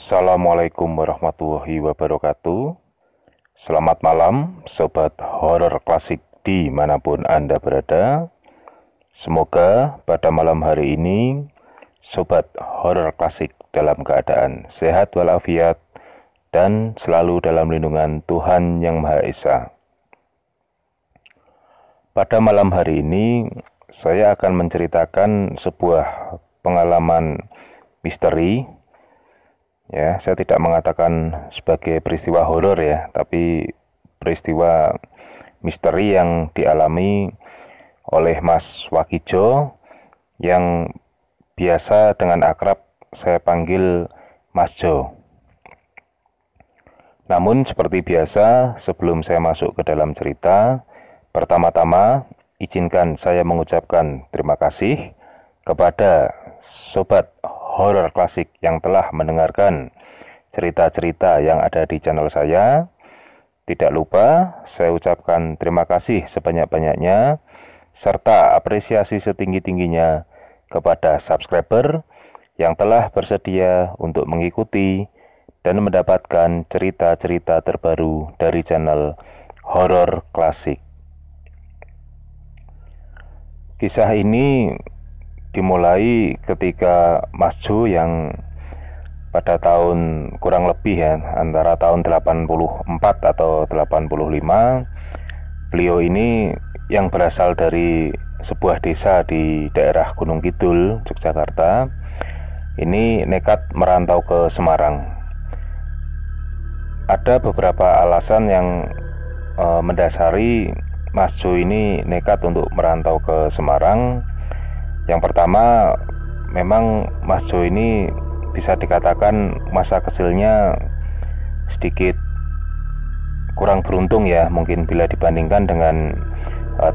Assalamualaikum warahmatullahi wabarakatuh. Selamat malam Sobat Horor Klasik dimanapun Anda berada. Semoga pada malam hari ini Sobat Horor Klasik dalam keadaan sehat walafiat dan selalu dalam lindungan Tuhan Yang Maha Esa. Pada malam hari ini saya akan menceritakan sebuah pengalaman misteri. Ya, saya tidak mengatakan sebagai peristiwa horor ya, tapi peristiwa misteri yang dialami oleh Mas Wakijo yang biasa dengan akrab saya panggil Mas Jo. Namun seperti biasa, sebelum saya masuk ke dalam cerita, pertama-tama izinkan saya mengucapkan terima kasih kepada Sobat Horor Klasik yang telah mendengarkan cerita-cerita yang ada di channel saya. Tidak lupa saya ucapkan terima kasih sebanyak-banyaknya serta apresiasi setinggi-tingginya kepada subscriber yang telah bersedia untuk mengikuti dan mendapatkan cerita-cerita terbaru dari channel Horor Klasik. Kisah ini dimulai ketika Mas Jo yang pada tahun kurang lebih ya, antara tahun 84 atau 85, beliau ini yang berasal dari sebuah desa di daerah Gunung Kidul, Yogyakarta, ini nekat merantau ke Semarang. Ada beberapa alasan yang mendasari Mas Jo ini nekat untuk merantau ke Semarang. Yang pertama, memang Mas Jo ini bisa dikatakan masa kecilnya sedikit kurang beruntung ya, mungkin bila dibandingkan dengan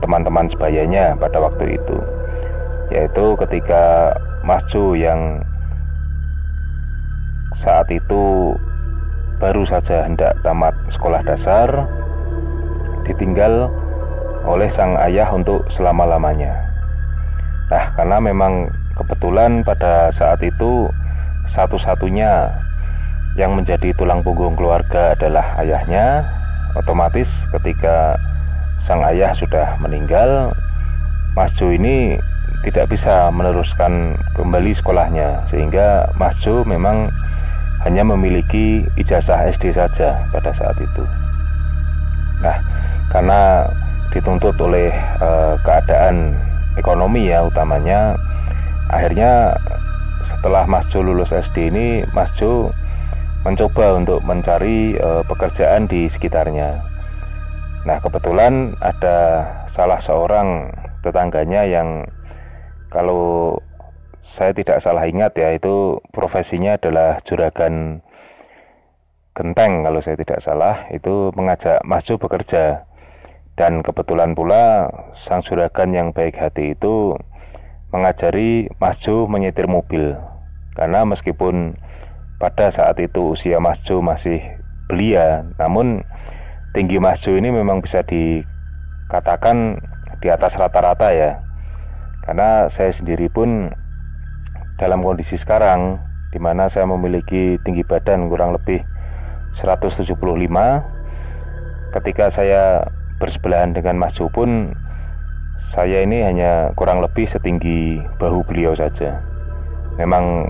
teman-teman sebayanya pada waktu itu. Yaitu ketika Mas Jo yang saat itu baru saja hendak tamat sekolah dasar ditinggal oleh sang ayah untuk selama-lamanya. Nah, karena memang kebetulan pada saat itu satu-satunya yang menjadi tulang punggung keluarga adalah ayahnya. Otomatis ketika sang ayah sudah meninggal, Mas Jo ini tidak bisa meneruskan kembali sekolahnya, sehingga Mas Jo memang hanya memiliki ijazah SD saja pada saat itu. Nah, karena dituntut oleh keadaan ekonomi ya utamanya, akhirnya setelah Mas Jo lulus SD ini, Mas Jo mencoba untuk mencari pekerjaan di sekitarnya. Nah, kebetulan ada salah seorang tetangganya yang kalau saya tidak salah ingat ya, itu profesinya adalah juragan genteng kalau saya tidak salah, itu mengajak Mas Jo bekerja. Dan kebetulan pula sang juragan yang baik hati itu mengajari Mas Jo menyetir mobil. Karena meskipun pada saat itu usia Mas Jo masih belia, namun tinggi Mas Jo ini memang bisa dikatakan di atas rata-rata ya. Karena saya sendiri pun dalam kondisi sekarang, di mana saya memiliki tinggi badan kurang lebih 175, ketika saya bersebelahan dengan Mas Jo pun saya ini hanya kurang lebih setinggi bahu beliau saja. Memang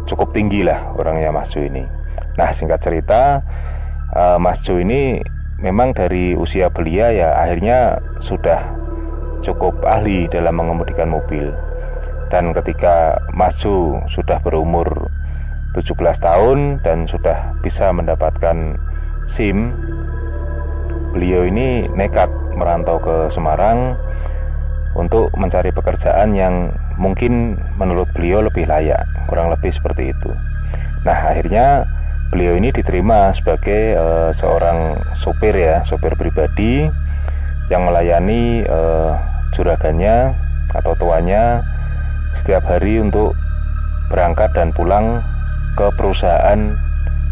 cukup tinggi lah orangnya Mas Jo ini. Nah, singkat cerita, Mas Jo ini memang dari usia belia ya akhirnya sudah cukup ahli dalam mengemudikan mobil. Dan ketika Mas Jo sudah berumur 17 tahun dan sudah bisa mendapatkan SIM, beliau ini nekat merantau ke Semarang untuk mencari pekerjaan yang mungkin menurut beliau lebih layak, kurang lebih seperti itu. Nah, akhirnya beliau ini diterima sebagai seorang sopir ya, sopir pribadi yang melayani juragannya atau tuanya setiap hari untuk berangkat dan pulang ke perusahaan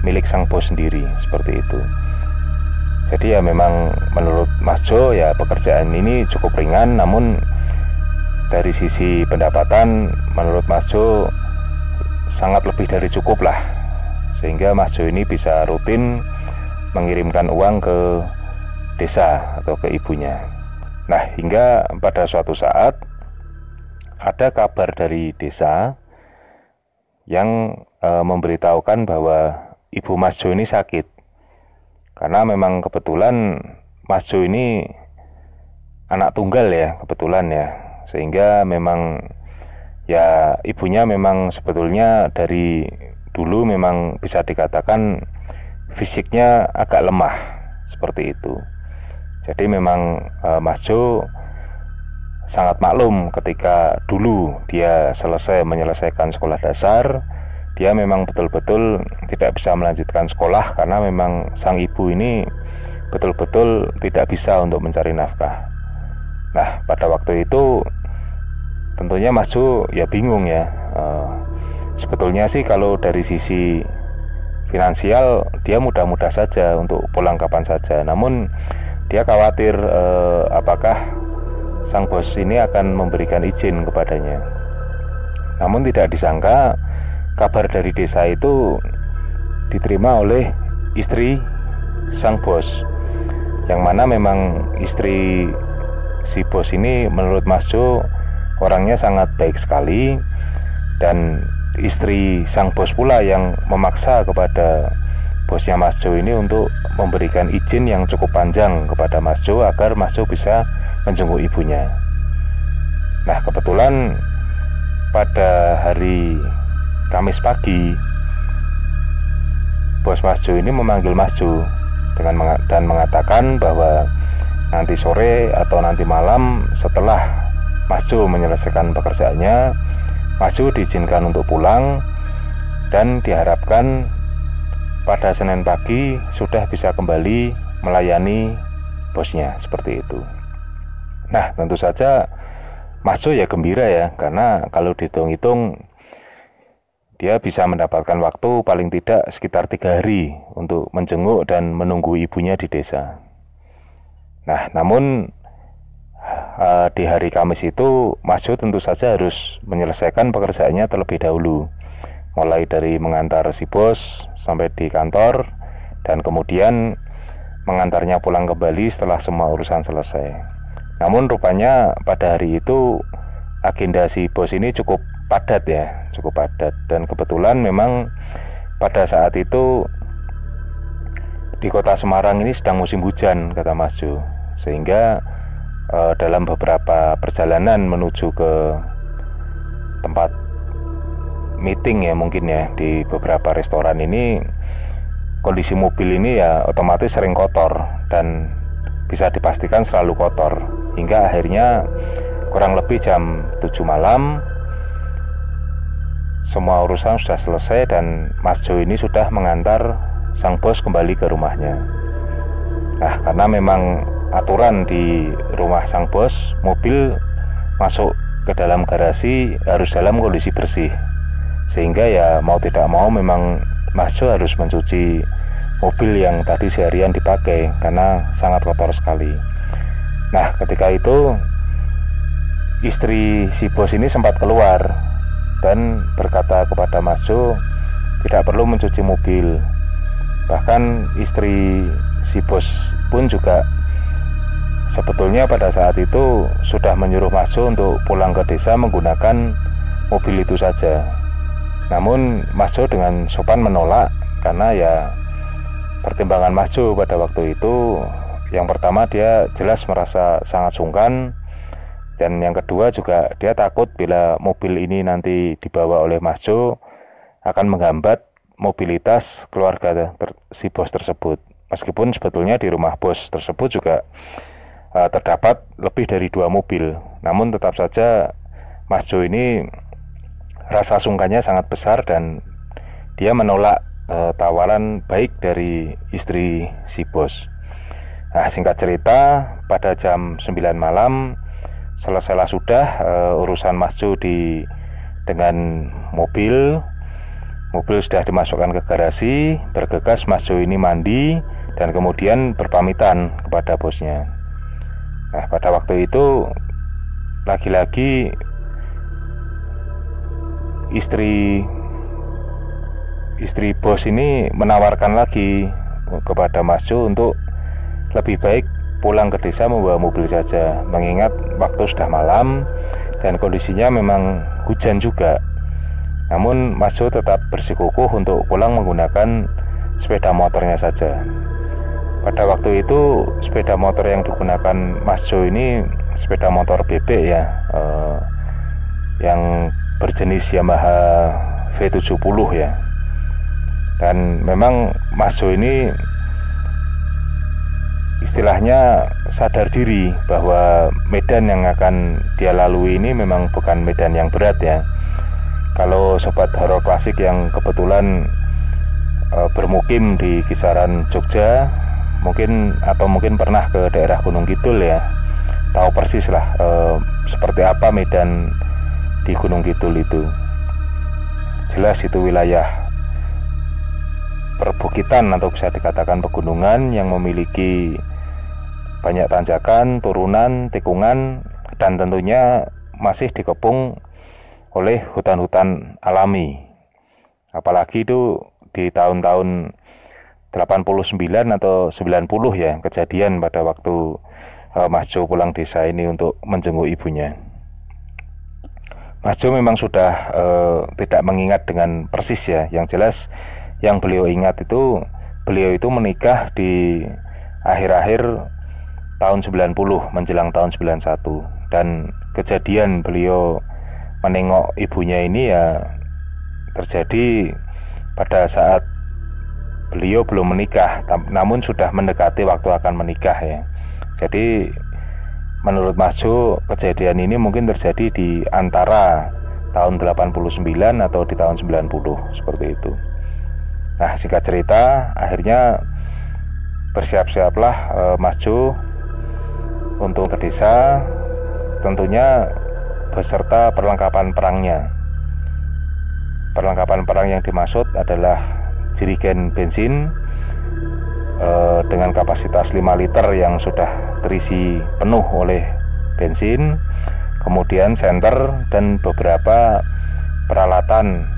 milik sang bos sendiri, seperti itu. Jadi ya memang menurut Mas Jo ya pekerjaan ini cukup ringan, namun dari sisi pendapatan menurut Mas Jo sangat lebih dari cukup lah sehingga Mas Jo ini bisa rutin mengirimkan uang ke desa atau ke ibunya. Nah, hingga pada suatu saat ada kabar dari desa yang memberitahukan bahwa ibu Mas Jo ini sakit. Karena memang kebetulan Mas Jo ini anak tunggal ya, kebetulan ya. Sehingga memang ya ibunya memang sebetulnya dari dulu memang bisa dikatakan fisiknya agak lemah seperti itu. Jadi memang Mas Jo sangat maklum ketika dulu dia menyelesaikan sekolah dasar, dia memang betul-betul tidak bisa melanjutkan sekolah karena memang sang ibu ini betul-betul tidak bisa untuk mencari nafkah. Nah, pada waktu itu tentunya Mas Jo ya bingung ya. Sebetulnya sih kalau dari sisi finansial dia mudah-mudah saja untuk pulang kapan saja. Namun dia khawatir apakah sang bos ini akan memberikan izin kepadanya. Namun tidak disangka kabar dari desa itu diterima oleh istri sang bos, yang mana memang istri si bos ini menurut Mas Jo orangnya sangat baik sekali, dan istri sang bos pula yang memaksa kepada bosnya Mas Jo ini untuk memberikan izin yang cukup panjang kepada Mas Jo agar Mas Jo bisa menjenguk ibunya. Nah, kebetulan pada hari Kamis pagi bos Mas Jo ini memanggil Mas Jo dan mengatakan bahwa nanti sore atau nanti malam setelah Mas Jo menyelesaikan pekerjaannya, Mas Jo diizinkan untuk pulang dan diharapkan pada Senin pagi sudah bisa kembali melayani bosnya, seperti itu. Nah, tentu saja Mas Jo ya gembira ya, karena kalau dihitung-hitung dia bisa mendapatkan waktu paling tidak sekitar 3 hari untuk menjenguk dan menunggu ibunya di desa. Nah, namun di hari Kamis itu Mas Jo tentu saja harus menyelesaikan pekerjaannya terlebih dahulu, mulai dari mengantar si bos sampai di kantor dan kemudian mengantarnya pulang kembali setelah semua urusan selesai. Namun rupanya pada hari itu agenda si bos ini cukup padat ya, cukup padat, dan kebetulan memang pada saat itu di kota Semarang ini sedang musim hujan, kata Mas Jo, sehingga dalam beberapa perjalanan menuju ke tempat meeting ya mungkin ya di beberapa restoran ini, kondisi mobil ini ya otomatis sering kotor dan bisa dipastikan selalu kotor, hingga akhirnya kurang lebih jam 7 malam semua urusan sudah selesai dan Mas Jo ini sudah mengantar sang bos kembali ke rumahnya. Nah, karena memang aturan di rumah sang bos, mobil masuk ke dalam garasi harus dalam kondisi bersih, sehingga ya mau tidak mau memang Mas Jo harus mencuci mobil yang tadi seharian dipakai karena sangat kotor sekali. Nah, ketika itu istri si bos ini sempat keluar dan berkata kepada Mas Jo tidak perlu mencuci mobil. Bahkan istri si bos pun juga sebetulnya pada saat itu sudah menyuruh Mas Jo untuk pulang ke desa menggunakan mobil itu saja. Namun Mas Jo dengan sopan menolak karena ya pertimbangan Mas Jo pada waktu itu, yang pertama dia jelas merasa sangat sungkan, dan yang kedua juga dia takut bila mobil ini nanti dibawa oleh Mas Jo akan menghambat mobilitas keluarga si bos tersebut. Meskipun sebetulnya di rumah bos tersebut juga terdapat lebih dari 2 mobil, namun tetap saja Mas Jo ini rasa sungkannya sangat besar dan dia menolak tawaran baik dari istri si bos. Nah, singkat cerita, pada jam 9 malam selesailah sudah urusan Mas Jo dengan mobil sudah dimasukkan ke garasi. Bergegas Mas Jo ini mandi dan kemudian berpamitan kepada bosnya. Nah, pada waktu itu lagi-lagi istri istri bos ini menawarkan lagi kepada Mas Jo untuk lebih baik pulang ke desa membawa mobil saja, mengingat waktu sudah malam dan kondisinya memang hujan juga. Namun Mas Jo tetap bersikukuh untuk pulang menggunakan sepeda motornya saja. Pada waktu itu sepeda motor yang digunakan Mas Jo ini sepeda motor bebek ya, yang berjenis Yamaha V70 ya. Dan memang Mas Jo ini istilahnya sadar diri bahwa medan yang akan dia lalui ini memang bukan medan yang berat ya. Kalau sobat horor klasik yang kebetulan bermukim di kisaran Jogja mungkin pernah ke daerah Gunung Kidul ya, tahu persis lah seperti apa medan di Gunung Kidul itu. Jelas itu wilayah perbukitan atau bisa dikatakan pegunungan yang memiliki banyak tanjakan, turunan, tikungan, dan tentunya masih dikepung oleh hutan-hutan alami. Apalagi itu di tahun-tahun 89 atau 90 ya kejadian pada waktu Mas Jo pulang desa ini untuk menjenguk ibunya. Mas Jo memang sudah tidak mengingat dengan persis ya, yang jelas yang beliau ingat itu beliau itu menikah di akhir-akhir tahun 90 menjelang tahun 91, dan kejadian beliau menengok ibunya ini ya terjadi pada saat beliau belum menikah, namun sudah mendekati waktu akan menikah ya. Jadi menurut Mas Jo kejadian ini mungkin terjadi di antara tahun 89 atau di tahun 90 seperti itu. Nah, singkat cerita, akhirnya bersiap-siaplah Mas Jo untuk ke desa, tentunya beserta perlengkapan perangnya. Perlengkapan perang yang dimaksud adalah jerigen bensin dengan kapasitas 5 liter yang sudah terisi penuh oleh bensin, kemudian senter dan beberapa peralatan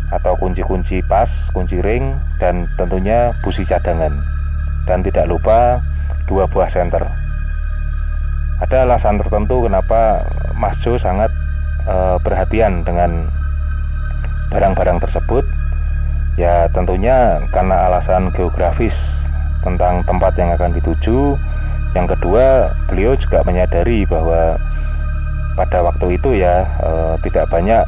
atau kunci-kunci pas, kunci ring, dan tentunya busi cadangan, dan tidak lupa 2 buah senter. Ada alasan tertentu kenapa Mas Jo sangat perhatian dengan barang-barang tersebut. Ya tentunya karena alasan geografis tentang tempat yang akan dituju. Yang kedua, beliau juga menyadari bahwa pada waktu itu ya tidak banyak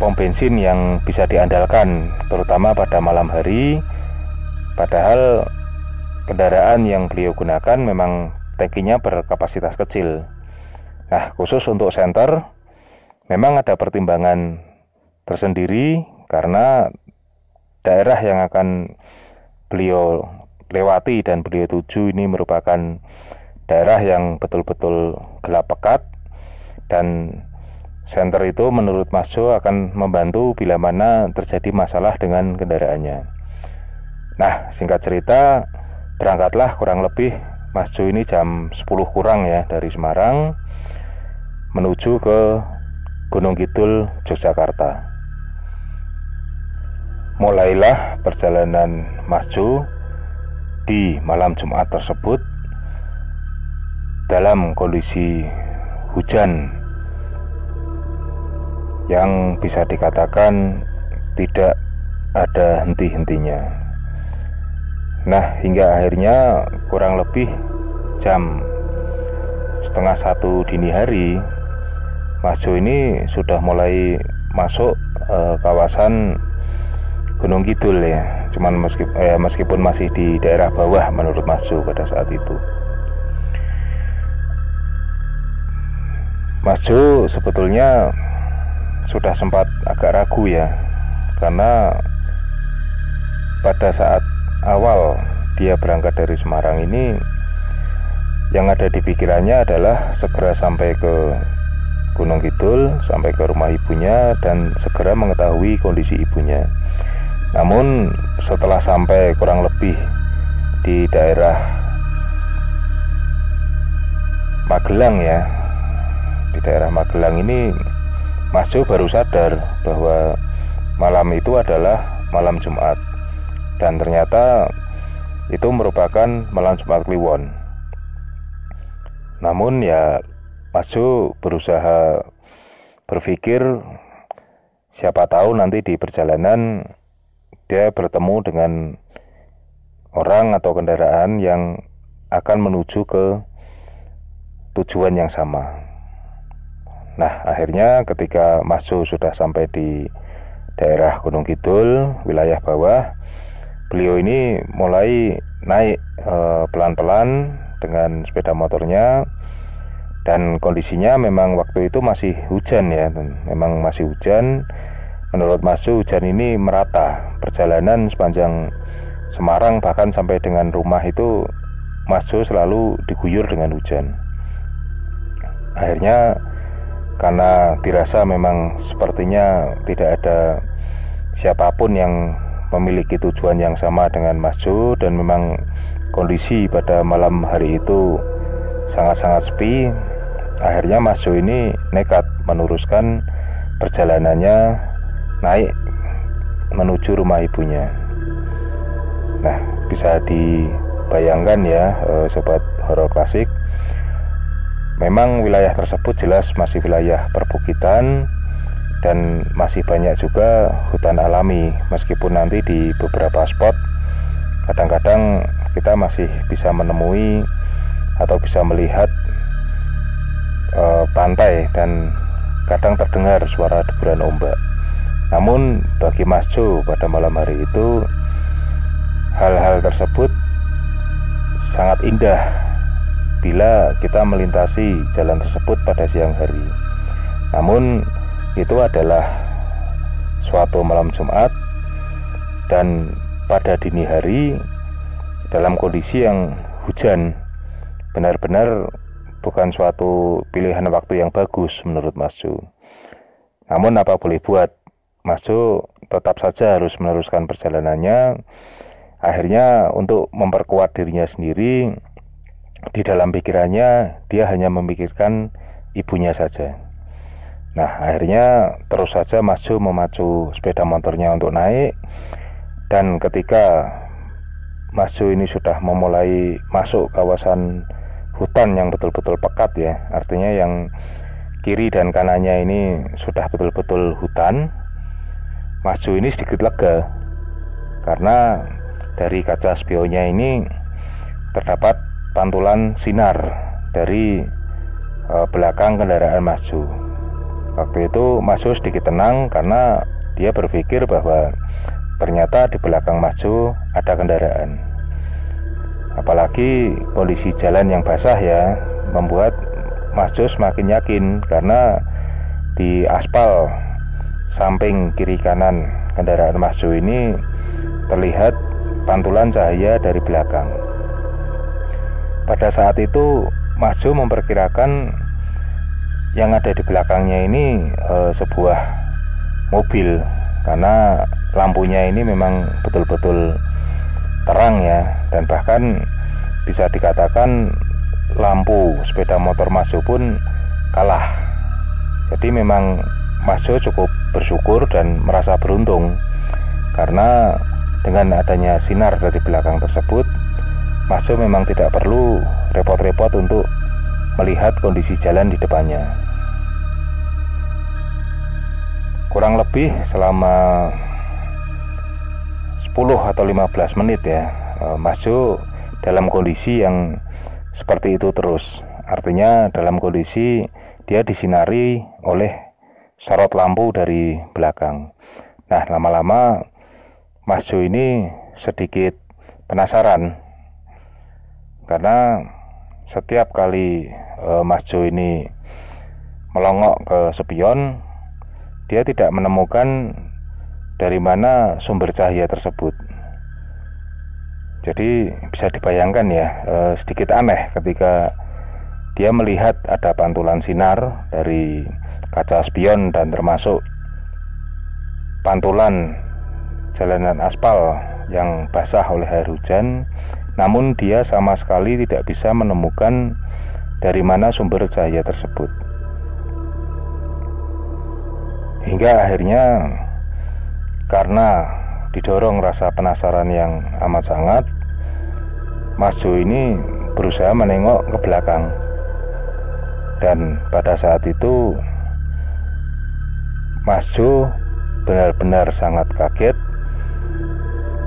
pom bensin yang bisa diandalkan, terutama pada malam hari. Padahal kendaraan yang beliau gunakan memang tangkinya berkapasitas kecil. Nah, khusus untuk senter memang ada pertimbangan tersendiri karena daerah yang akan beliau lewati dan beliau tuju ini merupakan daerah yang betul-betul gelap pekat, dan senter itu menurut Mas Jo akan membantu bila mana terjadi masalah dengan kendaraannya. Nah, singkat cerita, berangkatlah kurang lebih Mas Jo ini jam 10 kurang ya dari Semarang menuju ke Gunung Kidul, Yogyakarta. Mulailah perjalanan Mas Jo di malam Jumat tersebut dalam kondisi hujan yang bisa dikatakan tidak ada henti-hentinya. Nah, hingga akhirnya kurang lebih jam 12:30 dini hari, Mas Jo ini sudah mulai masuk kawasan Gunung Kidul ya. Cuman meskipun masih di daerah bawah menurut Mas Jo pada saat itu. Mas Jo sebetulnya sudah sempat agak ragu ya, karena pada saat awal dia berangkat dari Semarang ini yang ada di pikirannya adalah segera sampai ke Gunung Kidul, sampai ke rumah ibunya dan segera mengetahui kondisi ibunya. Namun setelah sampai kurang lebih di daerah Magelang ya, di daerah Magelang ini Mas Jo baru sadar bahwa malam itu adalah malam Jumat, dan ternyata itu merupakan malam Jumat Kliwon. Namun ya Mas Jo berusaha berpikir, siapa tahu nanti di perjalanan dia bertemu dengan orang atau kendaraan yang akan menuju ke tujuan yang sama. Nah, akhirnya ketika Mas Jo sudah sampai di daerah Gunung Kidul, wilayah bawah, beliau ini mulai naik pelan-pelan dengan sepeda motornya, dan kondisinya memang waktu itu masih hujan ya, memang masih hujan. Menurut Mas Jo, hujan ini merata perjalanan sepanjang Semarang, bahkan sampai dengan rumah itu Mas Jo selalu diguyur dengan hujan. Akhirnya karena dirasa memang sepertinya tidak ada siapapun yang memiliki tujuan yang sama dengan Mas Jo, dan memang kondisi pada malam hari itu sangat-sangat sepi, akhirnya Mas Jo ini nekat meneruskan perjalanannya naik menuju rumah ibunya. Nah, bisa dibayangkan ya sobat horor klasik, memang wilayah tersebut jelas masih wilayah perbukitan dan masih banyak juga hutan alami, meskipun nanti di beberapa spot kadang-kadang kita masih bisa menemui atau bisa melihat pantai dan kadang terdengar suara deburan ombak. Namun bagi Mas Jo pada malam hari itu, hal-hal tersebut sangat indah bila kita melintasi jalan tersebut pada siang hari. Namun itu adalah suatu malam Jumat, dan pada dini hari dalam kondisi yang hujan, benar-benar bukan suatu pilihan waktu yang bagus menurut Mas Jo. Namun apa boleh buat, Mas Jo tetap saja harus meneruskan perjalanannya. Akhirnya untuk memperkuat dirinya sendiri, di dalam pikirannya dia hanya memikirkan ibunya saja. Nah, akhirnya terus saja Mas Jo memacu sepeda motornya untuk naik, dan ketika Mas Jo ini sudah memulai masuk kawasan hutan yang betul-betul pekat ya, artinya yang kiri dan kanannya ini sudah betul-betul hutan, Mas Jo ini sedikit lega karena dari kaca spionnya ini terdapat pantulan sinar dari belakang kendaraan Mas Jo. Waktu itu Mas Jo sedikit tenang karena dia berpikir bahwa ternyata di belakang Mas Jo ada kendaraan. Apalagi kondisi jalan yang basah ya, membuat Mas Jo semakin yakin karena di aspal samping kiri kanan kendaraan Mas Jo ini terlihat pantulan cahaya dari belakang. Pada saat itu Mas Jo memperkirakan yang ada di belakangnya ini sebuah mobil, karena lampunya ini memang betul-betul terang ya, dan bahkan bisa dikatakan lampu sepeda motor Mas Jo pun kalah. Jadi memang Mas Jo cukup bersyukur dan merasa beruntung karena dengan adanya sinar dari belakang tersebut, Mas Jo memang tidak perlu repot-repot untuk melihat kondisi jalan di depannya. Kurang lebih selama 10 atau 15 menit ya, Mas Jo dalam kondisi yang seperti itu terus. Artinya dalam kondisi dia disinari oleh sorot lampu dari belakang. Nah, lama-lama Mas Jo ini sedikit penasaran karena setiap kali Mas Jo ini melongok ke spion, dia tidak menemukan dari mana sumber cahaya tersebut. Jadi bisa dibayangkan ya, sedikit aneh ketika dia melihat ada pantulan sinar dari kaca spion dan termasuk pantulan jalanan aspal yang basah oleh air hujan, namun dia sama sekali tidak bisa menemukan dari mana sumber cahaya tersebut. Hingga akhirnya Karena didorong rasa penasaran yang amat sangat, Mas Jo ini berusaha menengok ke belakang. Dan pada saat itu Mas Jo benar-benar sangat kaget.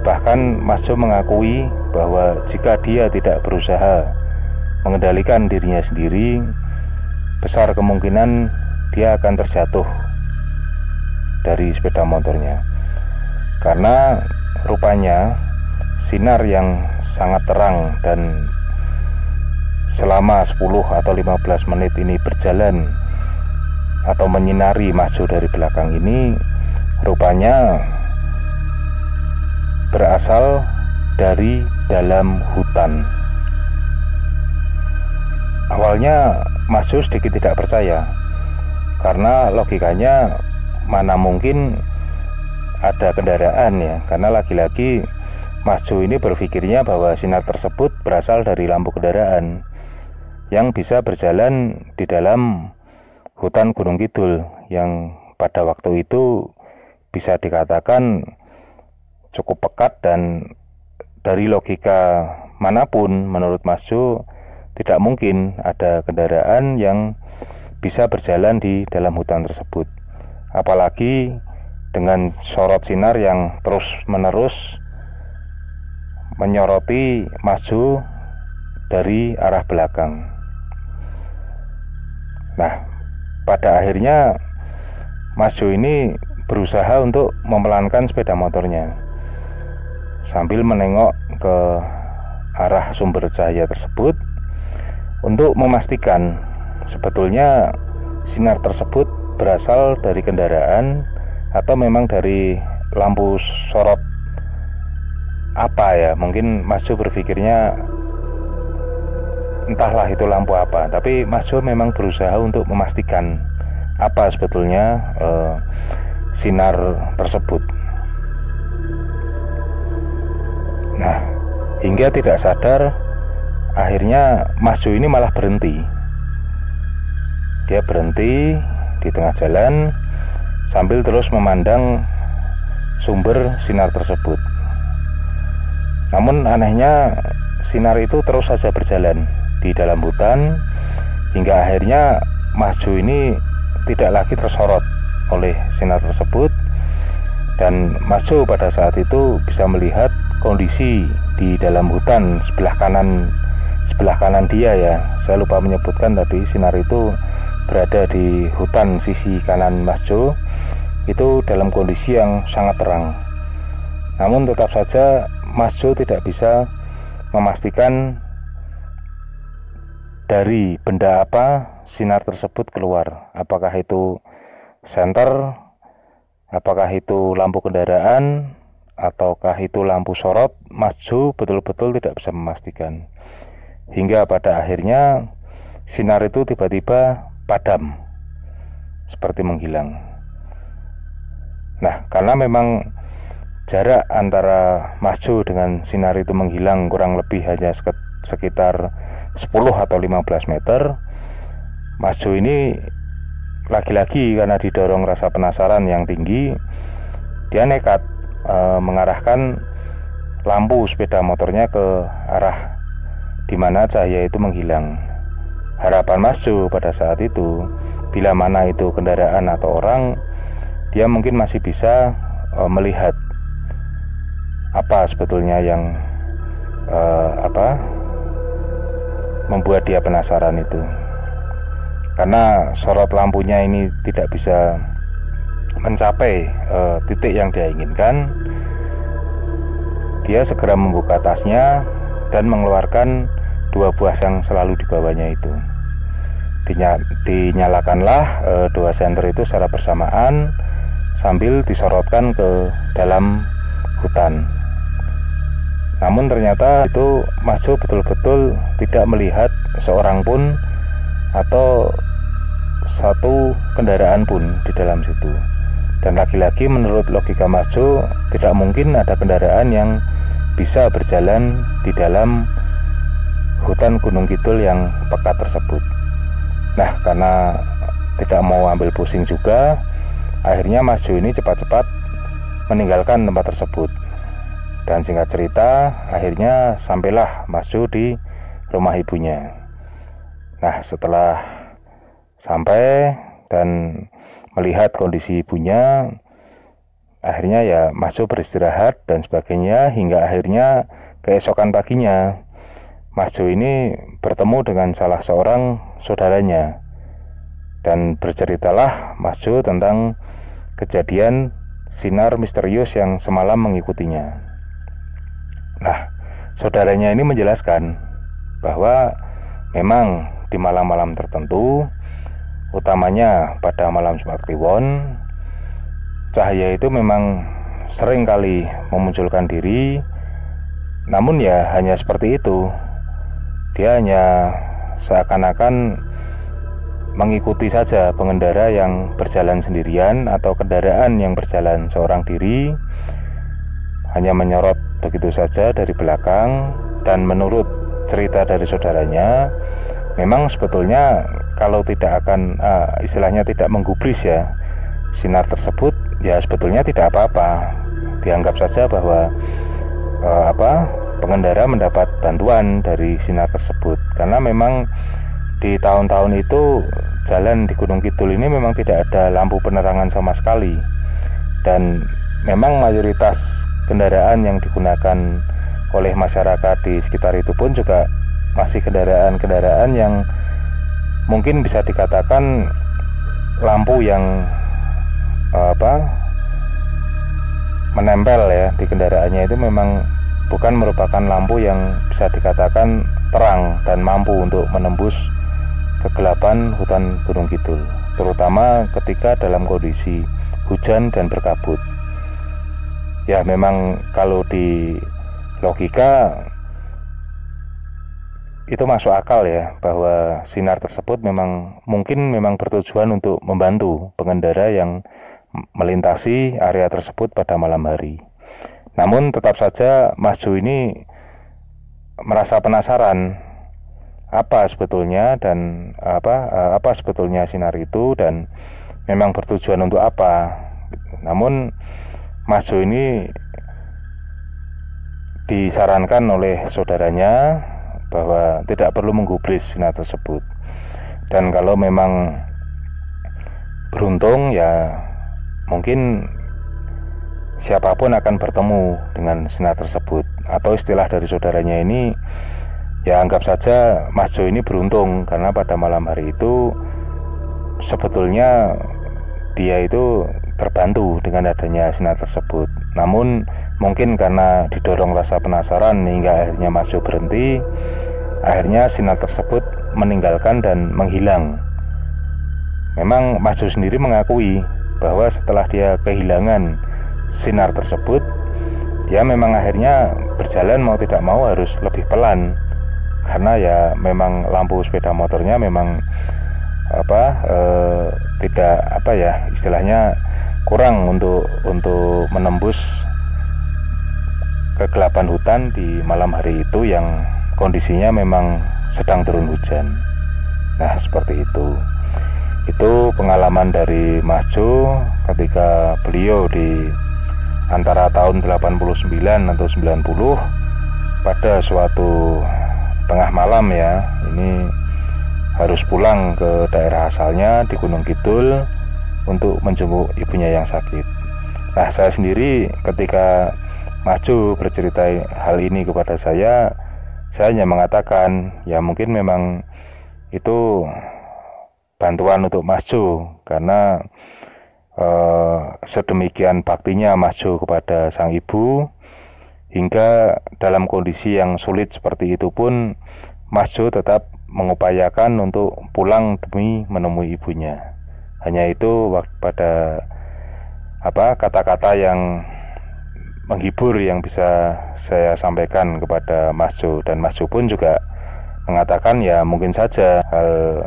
Bahkan Mas Jo mengakui bahwa jika dia tidak berusaha mengendalikan dirinya sendiri, besar kemungkinan dia akan terjatuh dari sepeda motornya. Karena rupanya sinar yang sangat terang dan selama 10 atau 15 menit ini berjalan atau menyinari Mas Jo dari belakang ini, rupanya berasal dari dalam hutan. Awalnya Mas Jo sedikit tidak percaya, karena logikanya mana mungkin ada kendaraan ya, karena lagi-lagi Mas Jo ini berpikirnya bahwa sinar tersebut berasal dari lampu kendaraan yang bisa berjalan di dalam hutan Gunung Kidul, yang pada waktu itu bisa dikatakan cukup pekat, dan dari logika manapun menurut Mas Jo tidak mungkin ada kendaraan yang bisa berjalan di dalam hutan tersebut, apalagi dengan sorot sinar yang terus menerus menyoroti Mas Jo dari arah belakang. Nah, pada akhirnya Mas Jo ini berusaha untuk memelankan sepeda motornya sambil menengok ke arah sumber cahaya tersebut untuk memastikan sebetulnya sinar tersebut berasal dari kendaraan atau memang dari lampu sorot apa ya. Mungkin Mas Jo berpikirnya entahlah itu lampu apa, tapi Mas Jo memang berusaha untuk memastikan apa sebetulnya sinar tersebut. Nah, hingga tidak sadar, akhirnya Mas Jo ini malah berhenti. Dia berhenti di tengah jalan sambil terus memandang sumber sinar tersebut. Namun anehnya sinar itu terus saja berjalan di dalam hutan, hingga akhirnya Mas Jo ini tidak lagi tersorot oleh sinar tersebut. Dan Mas Jo pada saat itu bisa melihat kondisi di dalam hutan sebelah kanan dia ya. Saya lupa menyebutkan tadi, sinar itu berada di hutan sisi kanan Mas Jo, itu dalam kondisi yang sangat terang. Namun tetap saja Mas Jo tidak bisa memastikan dari benda apa sinar tersebut keluar. Apakah itu senter, apakah itu lampu kendaraan, ataukah itu lampu sorot. Mas Jo betul-betul tidak bisa memastikan, hingga pada akhirnya sinar itu tiba-tiba padam, seperti menghilang. Nah, karena memang jarak antara Mas Jo dengan sinar itu menghilang kurang lebih hanya sekitar 10 atau 15 meter, Mas Jo ini lagi-lagi karena didorong rasa penasaran yang tinggi, dia nekat mengarahkan lampu sepeda motornya ke arah dimana cahaya itu menghilang. Harapan Mas Jo pada saat itu, bila mana itu kendaraan atau orang, dia mungkin masih bisa melihat apa sebetulnya yang membuat dia penasaran itu. Karena sorot lampunya ini tidak bisa mencapai titik yang dia inginkan, dia segera membuka tasnya dan mengeluarkan 2 buah yang selalu dibawanya itu. Dinyalakanlah 2 senter itu secara bersamaan sambil disorotkan ke dalam hutan. Namun ternyata itu Mas Jo betul-betul tidak melihat seorang pun atau satu kendaraan pun di dalam situ. Dan lagi-lagi menurut logika Mas Jo, tidak mungkin ada kendaraan yang bisa berjalan di dalam hutan Gunung Kidul yang pekat tersebut. Nah, karena tidak mau ambil pusing juga, akhirnya Mas Jo ini cepat-cepat meninggalkan tempat tersebut. Dan singkat cerita, akhirnya sampailah Mas Jo di rumah ibunya. Nah, setelah sampai dan melihat kondisi ibunya, akhirnya ya Mas Jo beristirahat dan sebagainya, hingga akhirnya keesokan paginya Mas Jo ini bertemu dengan salah seorang saudaranya, dan berceritalah Mas Jo tentang kejadian sinar misterius yang semalam mengikutinya. Nah, saudaranya ini menjelaskan bahwa memang di malam-malam tertentu, utamanya pada malam Jumat Kliwon, cahaya itu memang sering kali memunculkan diri. Namun ya hanya seperti itu, dia hanya seakan-akan mengikuti saja pengendara yang berjalan sendirian atau kendaraan yang berjalan seorang diri, hanya menyorot begitu saja dari belakang. Dan menurut cerita dari saudaranya, memang sebetulnya kalau tidak akan istilahnya tidak menggubris ya sinar tersebut, ya sebetulnya tidak apa-apa. Dianggap saja bahwa pengendara mendapat bantuan dari sinar tersebut, karena memang di tahun-tahun itu jalan di Gunung Kidul ini memang tidak ada lampu penerangan sama sekali, dan memang mayoritas kendaraan yang digunakan oleh masyarakat di sekitar itu pun juga masih kendaraan-kendaraan yang mungkin bisa dikatakan lampu yang menempel ya di kendaraannya itu memang bukan merupakan lampu yang bisa dikatakan terang dan mampu untuk menembus kegelapan hutan Gunung Kidul, terutama ketika dalam kondisi hujan dan berkabut. Ya memang kalau di logika itu masuk akal ya, bahwa sinar tersebut memang bertujuan untuk membantu pengendara yang melintasi area tersebut pada malam hari. Namun tetap saja Mas Jo ini merasa penasaran apa sebetulnya dan apa sebetulnya sinar itu, dan memang bertujuan untuk apa. Namun Mas Jo ini disarankan oleh saudaranya bahwa tidak perlu menggubris sinar tersebut, dan kalau memang beruntung ya mungkin siapapun akan bertemu dengan sinar tersebut. Atau istilah dari saudaranya ini, ya anggap saja Mas Jo ini beruntung karena pada malam hari itu sebetulnya dia itu terbantu dengan adanya sinar tersebut. Namun mungkin karena didorong rasa penasaran hingga akhirnya Mas Jo berhenti, akhirnya sinar tersebut meninggalkan dan menghilang. Memang Mas Jo sendiri mengakui bahwa setelah dia kehilangan sinar tersebut, dia memang akhirnya berjalan mau tidak mau harus lebih pelan, karena ya memang lampu sepeda motornya memang tidak istilahnya kurang untuk menembus kegelapan hutan di malam hari itu yang kondisinya memang sedang turun hujan. Nah seperti itu. Itu pengalaman dari Mas Jo ketika beliau di antara tahun 89 atau 90 pada suatu tengah malam ya, ini harus pulang ke daerah asalnya di Gunung Kidul untuk menjenguk ibunya yang sakit. Nah saya sendiri ketika Mas Jo bercerita hal ini kepada saya hanya mengatakan ya mungkin memang itu bantuan untuk Mas Jo, karena sedemikian baktinya Mas Jo kepada sang ibu, hingga dalam kondisi yang sulit seperti itu pun Mas Jo tetap mengupayakan untuk pulang demi menemui ibunya. Hanya itu pada kata-kata yang menghibur yang bisa saya sampaikan kepada Mas Jo, dan Mas Jo pun juga mengatakan ya mungkin saja hal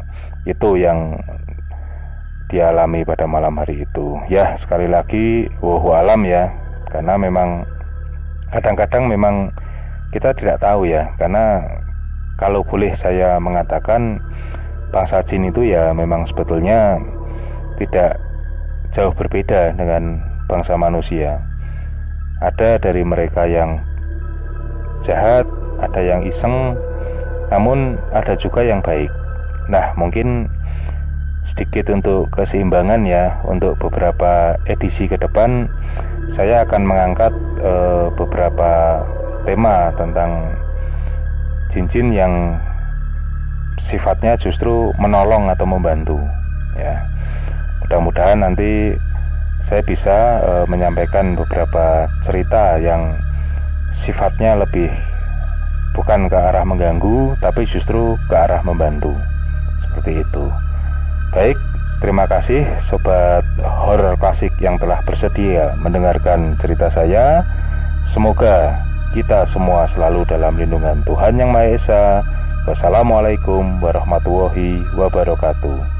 itu yang dialami pada malam hari itu. Ya sekali lagi wallahu alam ya, karena memang kadang-kadang memang kita tidak tahu ya, karena kalau boleh saya mengatakan bangsa jin itu ya memang sebetulnya tidak jauh berbeda dengan bangsa manusia. Ada dari mereka yang jahat, ada yang iseng, namun ada juga yang baik. Nah, mungkin sedikit untuk keseimbangan ya, untuk beberapa edisi ke depan saya akan mengangkat beberapa tema tentang jin-jin yang sifatnya justru menolong atau membantu ya. Mudah-mudahan nanti saya bisa menyampaikan beberapa cerita yang sifatnya lebih bukan ke arah mengganggu, tapi justru ke arah membantu. Seperti itu. Baik, terima kasih Sobat Horor Klasik yang telah bersedia mendengarkan cerita saya. Semoga kita semua selalu dalam lindungan Tuhan Yang Maha Esa. Wassalamualaikum warahmatullahi wabarakatuh.